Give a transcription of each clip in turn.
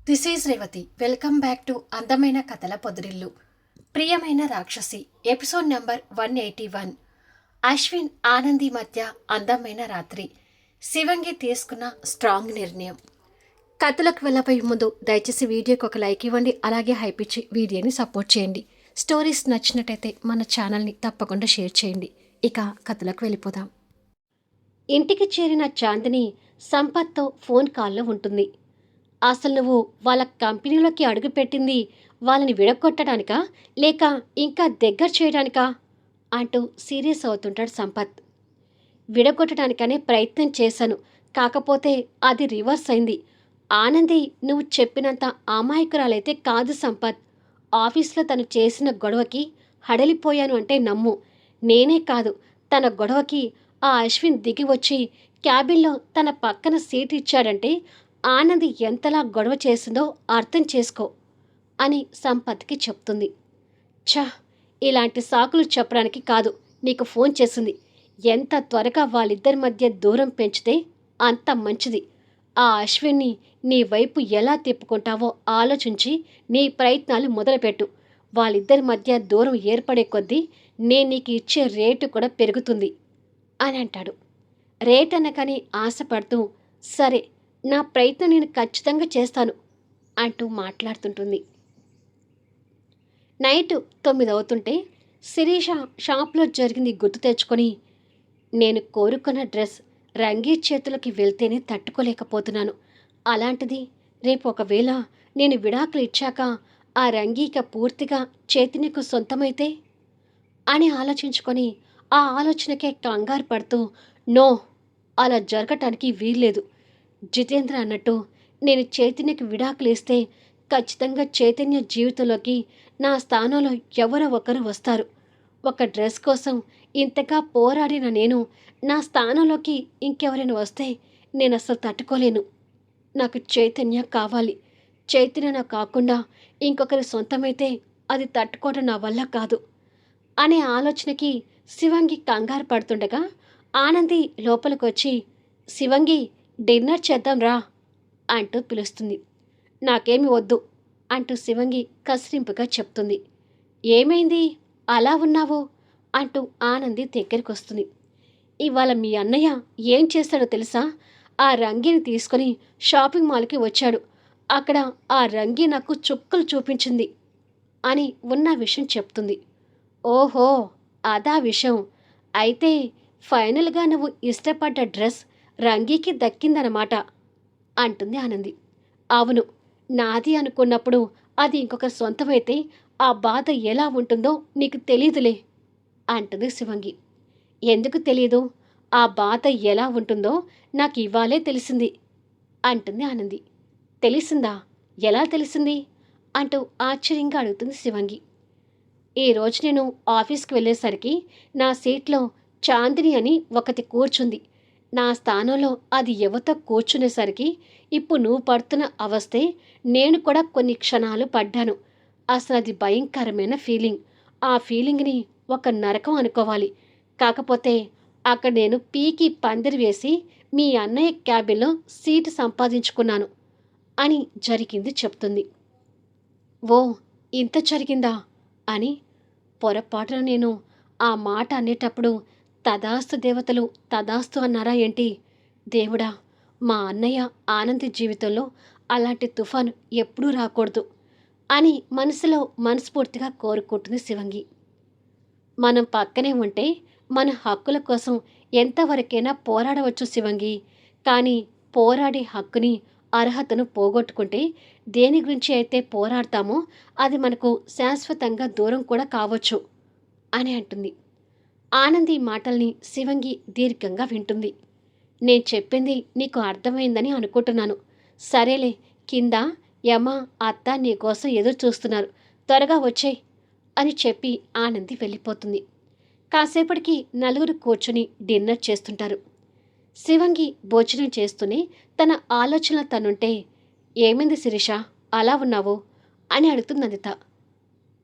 This is Revathi. Welcome back to అందమైన కథల పొదిరిల్లు. ప్రియమైన రాక్షసి ఎపిసోడ్ నంబర్ 181. అశ్విన్ ఆనంది మధ్య అందమైన రాత్రి. శివంగి తీసుకున్న స్ట్రాంగ్ నిర్ణయం. కథలకు వెళ్ళబోయే ముందు దయచేసి వీడియోకి ఒక లైక్ ఇవ్వండి, అలాగే హైప్ ఇచ్చి వీడియోని సపోర్ట్ చేయండి. స్టోరీస్ నచ్చినట్టయితే మన ఛానల్ని తప్పకుండా షేర్ చేయండి. ఇక కథలకు వెళ్ళిపోదాం. ఇంటికి చేరిన చాందిని సంపత్తో ఫోన్ కాల్లో ఉంటుంది. అసలు నువ్వు వాళ్ళ కంపెనీలోకి అడుగుపెట్టింది వాళ్ళని విడగొట్టడానికా లేక ఇంకా దగ్గర చేయడానికా అంటూ సీరియస్ అవుతుంటాడు సంపత్. విడగొట్టడానికనే ప్రయత్నం చేశాను, కాకపోతే అది రివర్స్ అయింది. ఆనంది నువ్వు చెప్పినంత అమాయకురాలైతే కాదు సంపత్. ఆఫీస్లో తను చేసిన గొడవకి హడలిపోయాను అంటే నమ్ము. నేనే కాదు, తన గొడవకి ఆ అశ్విన్ దిగి వచ్చి క్యాబిన్లో తన పక్కన సీట్ ఇచ్చాడంటే ఆనంది ఎంతలా గొడవ చేసిందో అర్థం చేసుకో అని సంపత్కి చెప్తుంది. ఛ, ఇలాంటి సాకులు చెప్పడానికి కాదు నీకు ఫోన్ చేసింది. ఎంత త్వరగా వాళ్ళిద్దరి మధ్య దూరం పెంచితే అంత మంచిది. ఆ అశ్విన్ని నీ వైపు ఎలా తిప్పుకుంటావో ఆలోచించి నీ ప్రయత్నాలు మొదలుపెట్టు. వాళ్ళిద్దరి మధ్య దూరం ఏర్పడే కొద్దీ నేను నీకు ఇచ్చే రేటు కూడా పెరుగుతుంది అని అంటాడు. రేట్ అనగానే ఆశపడుతూ సరే, నా ప్రయత్నం నేను ఖచ్చితంగా చేస్తాను అంటూ మాట్లాడుతుంటుంది. నైట్ 9 అవుతుంటే శిరీష షాప్లో జరిగింది గుర్తు తెచ్చుకొని, నేను కోరుకున్న డ్రెస్ రంగీ చేతులకి వెళ్తేనే తట్టుకోలేకపోతున్నాను. అలాంటిది రేపు ఒకవేళ నేను విడాకులు ఇచ్చాక ఆ రంగీక పూర్తిగా చైతన్యకు సొంతమైతే అని ఆలోచించుకొని ఆ ఆలోచనకే కంగారు పడుతూ, నో, అలా జరగటానికి వీల్లేదు. జితేంద్ర అన్నట్టు నేను చైతన్యకి విడాకులు ఇస్తే ఖచ్చితంగా చైతన్య జీవితంలోకి నా స్థానంలో ఎవరో ఒకరు వస్తారు. ఒక డ్రెస్ కోసం ఇంతగా పోరాడిన నేను నా స్థానంలోకి ఇంకెవరైనా వస్తే నేను అసలు తట్టుకోలేను. నాకు చైతన్య కావాలి. చైతన్య నాకు కాకుండా ఇంకొకరి సొంతమైతే అది తట్టుకోవడం నా వల్ల కాదు అనే ఆలోచనకి శివంగి కంగారు పడుతుండగా ఆనంది లోపలికొచ్చి, శివంగి, డిన్నర్ చేద్దాం రా అంటూ పిలుస్తుంది. నాకేమి వద్దు అంటూ శివంగి కసిరింపుగా చెప్తుంది. ఏమైంది అలా ఉన్నావు అంటూ ఆనంది దగ్గరికి వస్తుంది. ఇవాళ మీ అన్నయ్య ఏం చేశాడో తెలుసా? ఆ రంగిని తీసుకొని షాపింగ్ మాల్కి వచ్చాడు. అక్కడ ఆ రంగి నాకు చుక్కలు చూపించింది అని ఉన్న విషయం చెప్తుంది. ఓహో, అదా విషయం. అయితే ఫైనల్గా నువ్వు ఇష్టపడ్డ డ్రెస్ రంగీకి దక్కిందనమాట అంటుంది ఆనంది. అవును, నాది అనుకున్నప్పుడు అది ఇంకొక సొంతమైతే ఆ బాధ ఎలా ఉంటుందో నీకు తెలీదులే అంటుంది శివంగి. ఎందుకు తెలీదు? ఆ బాధ ఎలా ఉంటుందో నాకు ఇవాళే తెలిసింది అంటుంది ఆనంది. తెలిసిందా? ఎలా తెలిసింది అంటూ ఆశ్చర్యంగా అడుగుతుంది శివంగి. ఈరోజు నేను ఆఫీస్కి వెళ్ళేసరికి నా సీట్లో చాందిని అని ఒకటి కూర్చుంది. నా స్థానంలో అది ఎవరితో కూర్చునేసరికి ఇప్పుడు నువ్వు పడుతున్న అవస్థే నేను కూడా కొన్ని క్షణాలు పడ్డాను. అసలు అది భయంకరమైన ఫీలింగ్. ఆ ఫీలింగ్ని ఒక నరకం అనుకోవాలి. కాకపోతే అక్కడ నేను పీకి పందిరి వేసి మీ అన్నయ్య క్యాబిన్లో సీటు సంపాదించుకున్నాను అని జరిగింది చెప్తుంది. ఓ, ఇంత జరిగిందా అని పొరపాటున నేను ఆ మాట అనేటప్పుడు తదాస్తు దేవతలు తదాస్తు అన్నారా ఏంటి? దేవుడా, మా అన్నయ్య ఆనంది జీవితంలో అలాంటి తుఫాను ఎప్పుడూ రాకూడదు అని మనసులో మనస్ఫూర్తిగా కోరుకుంటుంది శివంగి. మనం పక్కనే ఉంటే మన హక్కుల కోసం ఎంతవరకైనా పోరాడవచ్చు శివంగి. కానీ పోరాడే హక్కుని, అర్హతను పోగొట్టుకుంటే దేని గురించి అయితే పోరాడతామో అది మనకు శాశ్వతంగా దూరం కూడా కావచ్చు అని అంటుంది. ఆనంది మాటల్ని శివంగి దీర్ఘంగా వింటుంది. నేను చెప్పింది నీకు అర్థమైందని అనుకుంటున్నాను. సరేలే, కింద యమ, అత్త నీకోసం ఎదురు చూస్తున్నారు, త్వరగా వచ్చేయ్ అని చెప్పి ఆనంది వెళ్ళిపోతుంది. కాసేపటికి నలుగురు కూర్చుని డిన్నర్ చేస్తుంటారు. శివంగి భోజనం చేస్తూనే తన ఆలోచన తనుంటే, ఏమైంది శిరీష, అలా ఉన్నావు అని అడుగుతుంది అనిత.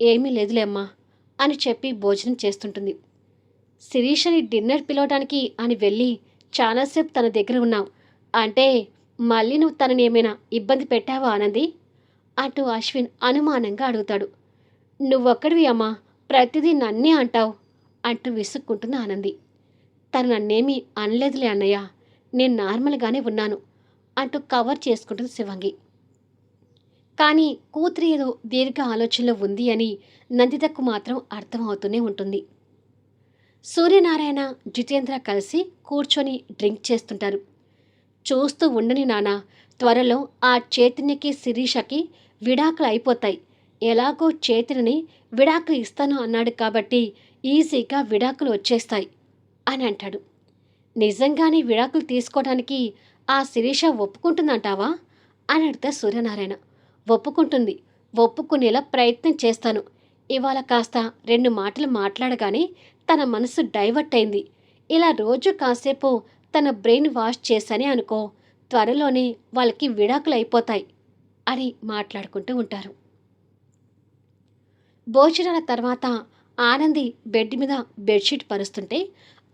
ఏమీ లేదులే అమ్మా అని చెప్పి భోజనం చేస్తుంటుంది. శిరీషని డిన్నర్ పిలవడానికి అని వెళ్ళి చాలాసేపు తన దగ్గర ఉన్నావు అంటే మళ్ళీ నువ్వు తనని ఏమైనా ఇబ్బంది పెట్టావా ఆనంది అంటూ అశ్విన్ అనుమానంగా అడుగుతాడు. నువ్వొక్కడివి అమ్మా, ప్రతిదీ నన్నే అంటావు అంటూ విసుక్కుంటుంది ఆనంది. తను నన్నేమీ అనలేదులే అన్నయ్య, నేను నార్మల్గానే ఉన్నాను అంటూ కవర్ చేసుకుంటుంది శివంగి. కానీ కూతురు ఏదో దీర్ఘ ఆలోచనలో ఉంది అని నందితకు మాత్రం అర్థమవుతూనే ఉంటుంది. సూర్యనారాయణ, జితేంద్ర కలిసి కూర్చొని డ్రింక్ చేస్తుంటారు. చూస్తూ ఉండని నాన్న, త్వరలో ఆ చైతన్యకి శిరీషకి విడాకులు అయిపోతాయి. ఎలాగో చైతన్యని విడాకులు ఇస్తాను అన్నాడు కాబట్టి ఈజీగా విడాకులు వచ్చేస్తాయి అని అంటాడు. నిజంగానే విడాకులు తీసుకోవడానికి ఆ శిరీష ఒప్పుకుంటుందంటావా అని అడిగితే సూర్యనారాయణ, ఒప్పుకుంటుంది. ఒప్పుకునేలా ప్రయత్నం చేస్తాను. ఇవాళ కాస్త 2 మాటలు మాట్లాడగానే తన మనసు డైవర్ట్ అయింది. ఇలా రోజు కాసేపు తన బ్రెయిన్ వాష్ చేశానే అనుకో, త్వరలోనే వాళ్ళకి విడాకులు అయిపోతాయి అని మాట్లాడుకుంటూ ఉంటారు. భోజనాల తర్వాత ఆనంది బెడ్ మీద బెడ్షీట్ పరుస్తుంటే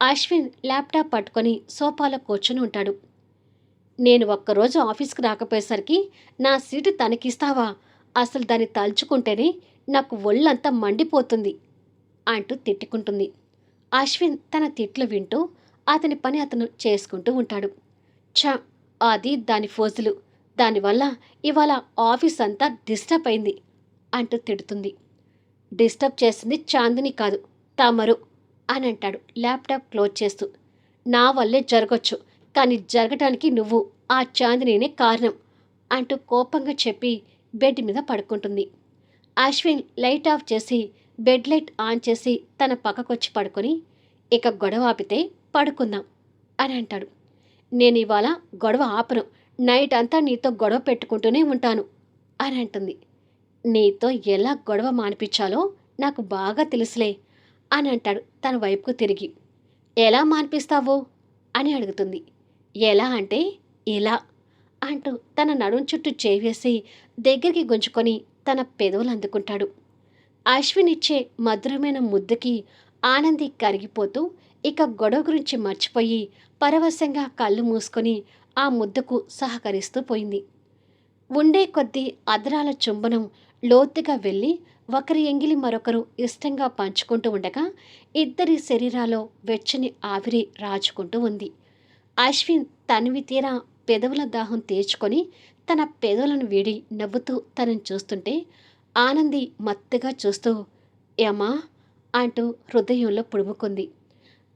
అశ్విన్ ల్యాప్టాప్ పట్టుకొని సోఫాలో కూర్చొని ఉంటాడు. నేను ఒక్కరోజు ఆఫీస్కి రాకపోయేసరికి నా సీటు తనకిస్తావా? అసలు దాన్ని తలుచుకుంటేనే నాకు ఒళ్ళంతా మండిపోతుంది అంటూ తిట్టుకుంటుంది. అశ్విన్ తన తిట్లు వింటూ అతని పని అతను చేసుకుంటూ ఉంటాడు. ఛ, అది దాని ఫోజులు. దానివల్ల ఇవాళ ఆఫీస్ అంతా డిస్టర్బ్ అయింది అంటూ తిడుతుంది. డిస్టర్బ్ చేసింది చాందిని కాదు, తమరు అని అంటాడు ల్యాప్టాప్ క్లోజ్ చేస్తూ. నా వల్లే జరగొచ్చు, కానీ జరగటానికి నువ్వు ఆ చాందినినే కారణం అంటూ కోపంగా చెప్పి బెడ్ మీద పడుకుంటుంది. అశ్విన్ లైట్ ఆఫ్ చేసి బెడ్ లైట్ ఆన్ చేసి తన పక్కకొచ్చి పడుకొని, ఇక గొడవ ఆపితే పడుకుందాం అని అంటాడు. నేను ఇవాళ గొడవ ఆపను, నైట్ అంతా నీతో గొడవ పెట్టుకుంటూనే ఉంటాను అని అంటుంది. నీతో ఎలా గొడవ మానిపించాలో నాకు బాగా తెలుసులే అని అంటాడు తన వైపుకు తిరిగి. ఎలా మానిపిస్తావు అని అడుగుతుంది. ఎలా అంటే ఇలా అంటూ తన నడుం చుట్టూ చేవేసి దగ్గరికి గుంజుకొని తన పెదవులు అందుకుంటాడు. అశ్విన్ ఇచ్చే మధురమైన ముద్దుకి ఆనంది కరిగిపోతూ ఇక గొడవ గురించి మర్చిపోయి పరవశంగా కళ్ళు మూసుకొని ఆ ముద్దుకు సహకరిస్తూ పోయింది. ఉండే కొద్దీ అదరాల చుంబనం లోతుగా వెళ్ళి ఒకరి ఎంగిలి మరొకరు ఇష్టంగా పంచుకుంటూ ఉండగా ఇద్దరి శరీరాల్లో వెచ్చని ఆవిరి రాజుకుంటూ ఉంది. అశ్విన్ తనివి తీరా పెదవుల దాహం తీర్చుకొని తన పెదవులను వీడి నవ్వుతూ తనని చూస్తుంటే ఆనంది మత్తుగా చూస్తూ ఏమా అంటూ హృదయంలో పుడుముకుంది.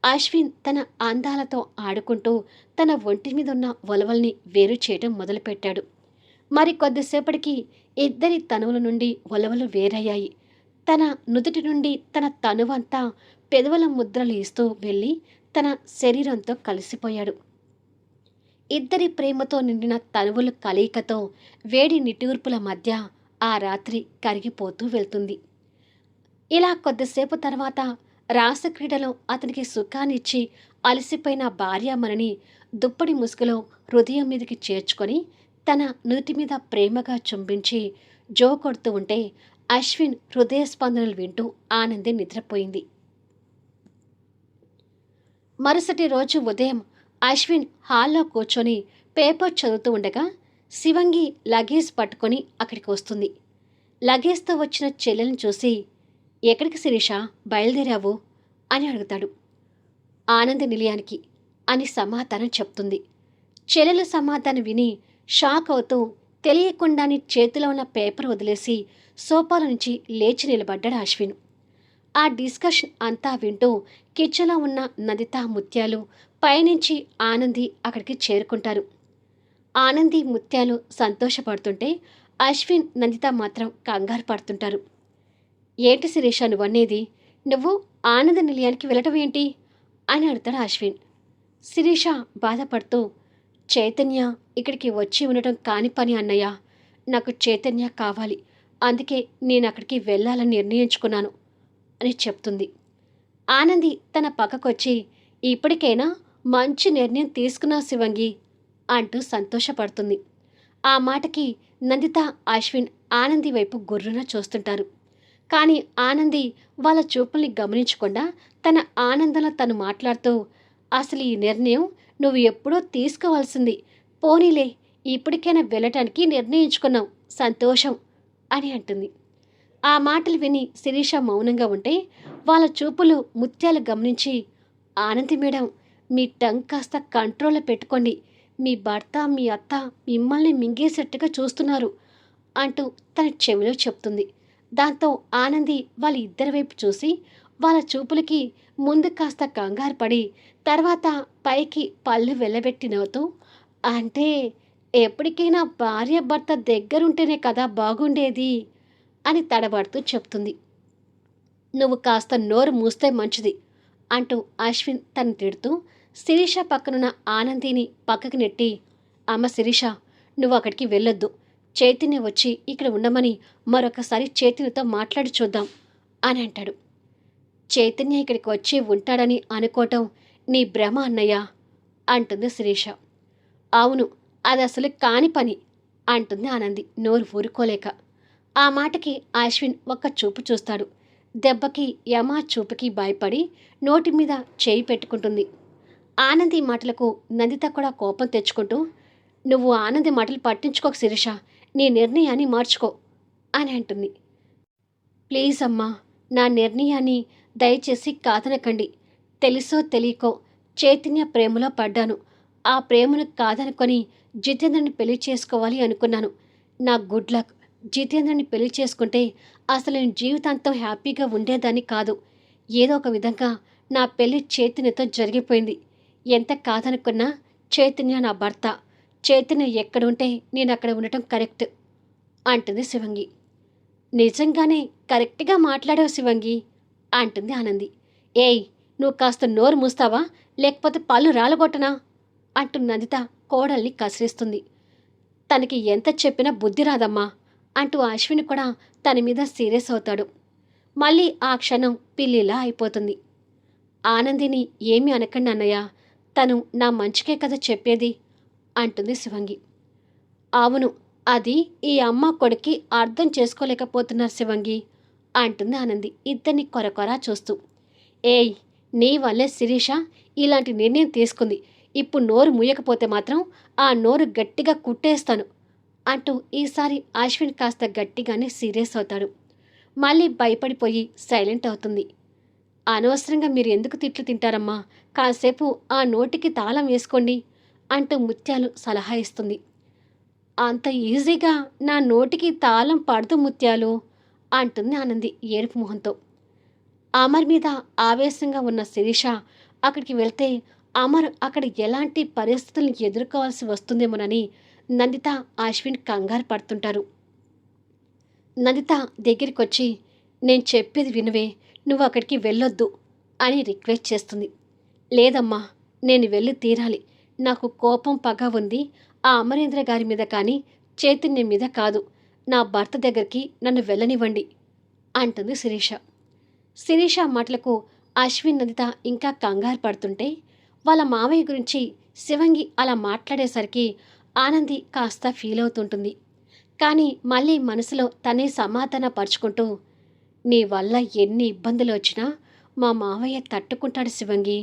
అశ్విన్ తన అందాలతో ఆడుకుంటూ తన ఒంటి మీద ఉన్న ఒలవల్ని వేరు చేయడం మొదలుపెట్టాడు. మరి కొద్దిసేపటికి ఇద్దరి తనువుల నుండి ఒలవలు వేరయ్యాయి. తన నుదుటి నుండి తన తనువంతా పెదవుల ముద్రలు ఇస్తూ వెళ్ళి తన శరీరంతో కలిసిపోయాడు. ఇద్దరి ప్రేమతో నిండిన తనువుల కలయికతో వేడి నిట్టూర్పుల మధ్య ఆ రాత్రి కరిగిపోతూ వెళ్తుంది. ఇలా కొద్దిసేపు తర్వాత రాసక్రీడలో అతనికి సుఖాన్నిచ్చి అలసిపోయిన భార్యామణిని దుప్పటి ముసుగులో హృదయం మీదకి చేర్చుకొని తన నుదుటి మీద ప్రేమగా చుంబించి జో కొడుతూ ఉంటే అశ్విన్ హృదయ స్పందనలు వింటూ ఆనంది నిద్రపోయింది. మరుసటి రోజు ఉదయం అశ్విన్ హాల్లో కూర్చొని పేపర్ చదువుతూ ఉండగా శివంగి లగేజ్ పట్టుకొని అక్కడికి వస్తుంది. లగేజ్తో వచ్చిన చెల్లెల్ని చూసి, ఎక్కడికి శిరీష, బయలుదేరావు అని అడుగుతాడు. ఆనంద నిలయానికి అని సమాధానం చెప్తుంది. చెల్లెల సమాధానం విని షాక్ అవుతూ తెలియకుండానే చేతిలో ఉన్న పేపర్ వదిలేసి సోఫాల నుంచి లేచి నిలబడ్డాడు అశ్విన్. ఆ డిస్కషన్ అంతా వింటూ కిచెన్లో ఉన్న నందిత, ముత్యాలు పైనుంచి ఆనంది అక్కడికి చేరుకుంటారు. ఆనంది, ముత్యాలు సంతోషపడుతుంటే అశ్విన్, నందిత మాత్రం కంగారు పడుతుంటారు. ఏంటి శిరీష నువ్వనేది? నువ్వు ఆనంద నిలయానికి వెళ్ళటం ఏంటి అని అడుగుతాడు అశ్విన్. శిరీష బాధపడుతూ, చైతన్య ఇక్కడికి వచ్చి ఉండటం కాని పని అన్నయ్య. నాకు చైతన్య కావాలి, అందుకే నేను అక్కడికి వెళ్ళాలని నిర్ణయించుకున్నాను అని చెప్తుంది. ఆనంది తన పక్కకొచ్చి, ఇప్పటికైనా మంచి నిర్ణయం తీసుకున్నా శివంగి అంటూ సంతోషపడుతుంది. ఆ మాటకి నందిత, అశ్విన్ ఆనంది వైపు గుర్రున చూస్తుంటారు. కానీ ఆనంది వాళ్ళ చూపుల్ని గమనించకుండా తన ఆనందంలో తను మాట్లాడుతూ, అసలు ఈ నిర్ణయం నువ్వు ఎప్పుడో తీసుకోవాల్సింది. పోనీలే, ఇప్పటికైనా వెళ్ళటానికి నిర్ణయించుకున్నావు, సంతోషం అని అంటుంది. ఆ మాటలు విని శిరీష మౌనంగా ఉంటే వాళ్ళ చూపులు ముత్యాలు గమనించి, ఆనంది మేడం, మీ టంగ్ కాస్త కంట్రోల్లో పెట్టుకోండి. మీ భర్త మీ అత్త మిమ్మల్ని మింగేసేట్టుగా చూస్తున్నారు అంటూ తన చెవిలో చెప్తుంది. దాంతో ఆనంది వాళ్ళ ఇద్దరి వైపు చూసి వాళ్ళ చూపులకి ముందు కాస్త కంగారు పడి తర్వాత పైకి పళ్ళు వెళ్ళబెట్టి నవ్వుతూ, అంటే ఎప్పటికైనా భార్య భర్త దగ్గరుంటేనే కదా బాగుండేది అని తడబడుతూ చెప్తుంది. నువ్వు కాస్త నోరు మూస్తే మంచిది అంటూ అశ్విన్ తను తిడుతూ శిరీష పక్కనున్న ఆనందిని పక్కకి నెట్టి, అమ్మ శిరీష, నువ్వు అక్కడికి వెళ్ళొద్దు. చైతన్య వచ్చి ఇక్కడ ఉండమని మరొకసారి చైతన్యతో మాట్లాడి చూద్దాం అని అంటాడు. చైతన్య ఇక్కడికి వచ్చి ఉంటాడని అనుకోవటం నీ భ్రమ అన్నయ్య అంటుంది శిరీష. అవును, అది అసలు కాని పని అంటుంది ఆనంది నోరు ఊరుకోలేక. ఆ మాటకి అశ్విన్ ఒక్క చూపు చూస్తాడు. దెబ్బకి యమా చూపుకి భయపడి నోటి మీద చేయి పెట్టుకుంటుంది. ఆనంది మాటలకు నందిత కూడా కోపం తెచ్చుకుంటూ, నువ్వు ఆనంది మాటలు పట్టించుకోక శిరీష, నీ నిర్ణయాన్ని మార్చుకో అని అంటుంది. ప్లీజ్ అమ్మా, నా నిర్ణయాన్ని దయచేసి కాదనకండి. తెలుసో తెలియకో చైతన్య ప్రేమలో పడ్డాను. ఆ ప్రేమను కాదనుకొని జితేంద్రని పెళ్లి చేసుకోవాలి అనుకున్నాను. నా గుడ్ లక్. జితేంద్రని పెళ్లి చేసుకుంటే అసలు నేను జీవితాంతం హ్యాపీగా ఉండేదాన్ని కాదు. ఏదో ఒక విధంగా నా పెళ్లి చైతన్యతో జరిగిపోయింది. ఎంత కాదనుకున్నా చైతన్య నా భర్త. చైతన్య ఎక్కడుంటే నేను అక్కడ ఉండటం కరెక్ట్ అంటుంది శివంగి. నిజంగానే కరెక్ట్గా మాట్లాడావు శివంగి అంటుంది ఆనంది. ఏయ్, నువ్వు కాస్త నోరు మూస్తావా, లేకపోతే పళ్ళు రాలగొట్టనా అంటూ నందిత కోడల్ని కసిరిస్తుంది. తనకి ఎంత చెప్పినా బుద్ధి రాదమ్మా అంటూ అశ్విని కూడా తన మీద సీరియస్ అవుతాడు. మళ్ళీ ఆ క్షణం పిల్లిలా అయిపోతుంది. ఆనందిని ఏమీ అనకండి అన్నయ్య, తను నా మంచికే కదా చెప్పేది అంటుంది శివంగి. అవును, అది ఈ అమ్మ కొడుక్కి అర్థం చేసుకోలేకపోతున్నారు శివంగి అంటుంది ఆనంది ఇద్దరిని కొరకొరా చూస్తూ. ఏయ్, నీ వల్లే శిరీష ఇలాంటి నిర్ణయం తీసుకుంది. ఇప్పుడు నోరు మూయకపోతే మాత్రం ఆ నోరు గట్టిగా కుట్టేస్తాను అంటూ ఈసారి అశ్విన్ కాస్త గట్టిగానే సీరియస్ అవుతాడు. మళ్ళీ భయపడిపోయి సైలెంట్ అవుతుంది. అనవసరంగా మీరు ఎందుకు తిట్లు తింటారమ్మా, కాసేపు ఆ నోటికి తాళం వేసుకోండి అంటూ ముత్యాలు సలహా ఇస్తుంది. అంత ఈజీగా నా నోటికి తాళం పడదు ముత్యాలు అంటుంది ఆనంది ఏడుపు మొహంతో. అమర్ మీద ఆవేశంగా ఉన్న శిరీష అక్కడికి వెళ్తే అమర్ అక్కడ ఎలాంటి పరిస్థితులను ఎదుర్కోవాల్సి వస్తుందేమోనని నందిత అశ్విన్ కంగారు పడుతుంటారు. నందిత దగ్గరికి వచ్చి, నేను చెప్పేది వినవే, నువ్వు అక్కడికి వెళ్ళొద్దు అని రిక్వెస్ట్ చేస్తుంది. లేదమ్మా, నేను వెళ్ళి తీరాలి. నాకు కోపం పగ ఉంది. ఆ అమరేంద్ర గారి మీద కానీ చైతన్యం మీద కాదు. నా భర్త దగ్గరికి నన్ను వెళ్ళనివ్వండి అంటుంది శిరీష. శిరీష మాటలకు అశ్విన్ నందిత ఇంకా కంగారు పడుతుంటే వాళ్ళ మావయ్య గురించి శివంగి అలా మాట్లాడేసరికి ఆనంది కాస్త ఫీల్ అవుతుంటుంది. కానీ మళ్ళీ మనసులో తనే సమాధాన పరుచుకుంటూ, నీ వల్ల ఎన్ని ఇబ్బందులు వచ్చినా మా మావయ్య తట్టుకుంటాడు శివంగి.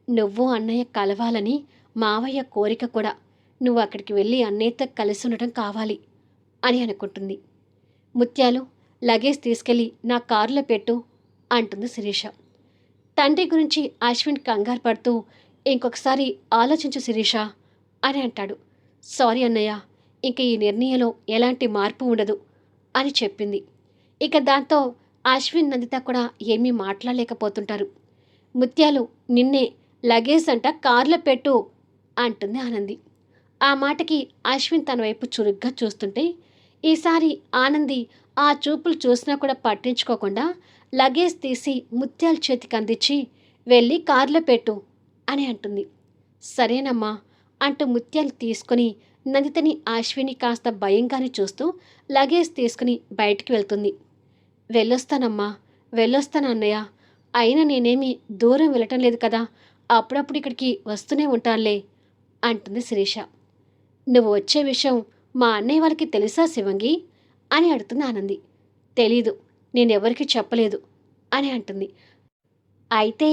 నువ్వు అన్నయ్య కలవాలని మావయ్య కోరిక కూడా. నువ్వు అక్కడికి వెళ్ళి అన్నయ్యతో కలిసి ఉండటం కావాలి అని అనుకుంటుంది. ముత్యాలు, లగేజ్ తీసుకెళ్ళి నా కారులో పెట్టు అంటుంది శిరీష. తండ్రి గురించి అశ్విన్ కంగారు పడుతూ, ఇంకొకసారి ఆలోచించు శిరీష అని అంటాడు. సారీ అన్నయ్య, ఇంక ఈ నిర్ణయంలో ఎలాంటి మార్పు ఉండదు అని చెప్పింది. ఇక దాంతో అశ్విన్ నందిత కూడా ఏమీ మాట్లాడలేకపోతుంటారు. ముత్యాలు, నిన్నే లగేజ్ అంట కార్లో పెట్టు అంటుంది ఆనంది. ఆ మాటకి అశ్విన్ తన వైపు చురుగ్గా చూస్తుంటే ఈసారి ఆనంది ఆ చూపులు చూసినా కూడా పట్టించుకోకుండా లగేజ్ తీసి ముత్యాల చేతికి అందించి, వెళ్ళి కార్లో పెట్టు అని అంటుంది. సరేనమ్మా అంటూ ముత్యాలు తీసుకుని నందితని అశ్విని కాస్త భయంగానే చూస్తూ లగేజ్ తీసుకుని బయటికి వెళ్తుంది. వెళ్ళొస్తానమ్మా, వెళ్ళొస్తాను అన్నయ్య. అయినా నేనేమి దూరం వెళ్ళటం లేదు కదా, అప్పుడప్పుడు ఇక్కడికి వస్తూనే ఉంటానులే అంటుంది శిరీష. నువ్వు వచ్చే విషయం మా అన్నయ్య వాళ్ళకి తెలుసా శివంగి అని అడుగుతుంది ఆనంది. తెలీదు, నేనెవరికి చెప్పలేదు అని అంటుంది. అయితే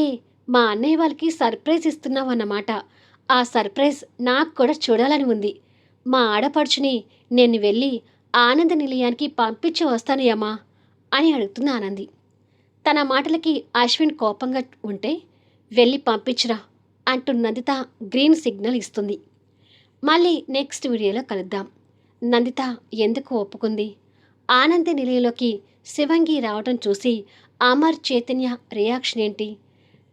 మా అన్నయ్య వాళ్ళకి సర్ప్రైజ్ ఇస్తున్నావు అన్నమాట. ఆ సర్ప్రైజ్ నాకు కూడా చూడాలని ఉంది. మా ఆడపడుచుని నేను వెళ్ళి ఆనంద నిలయానికి పంపించి వస్తాను యమా అని అడుగుతుంది ఆనంది. తన మాటలకి అశ్విన్ కోపంగా ఉంటే వెళ్ళి పంపించురా అంటూ నందిత గ్రీన్ సిగ్నల్ ఇస్తుంది. మళ్ళీ నెక్స్ట్ వీడియోలో కలుద్దాం. నందిత ఎందుకు ఒప్పుకుంది? ఆనంద నిలయంలోకి శివంగి రావడం చూసి అమర్ చైతన్య రియాక్షన్ ఏంటి?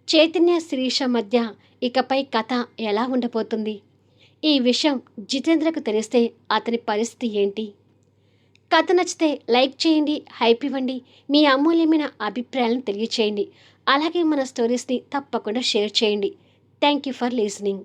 చైతన్య శిరీష మధ్య ఇకపై కథ ఎలా ఉండబోతుంది? ఈ విషయం జితేంద్రకు తెలిస్తే అతని పరిస్థితి ఏంటి? కథ నచ్చితే లైక్ చేయండి, హైప్ ఇవ్వండి, మీ అమూల్యమైన అభిప్రాయాలను తెలియచేయండి. అలాగే మన స్టోరీస్ని తప్పకుండా షేర్ చేయండి. Thank you for listening.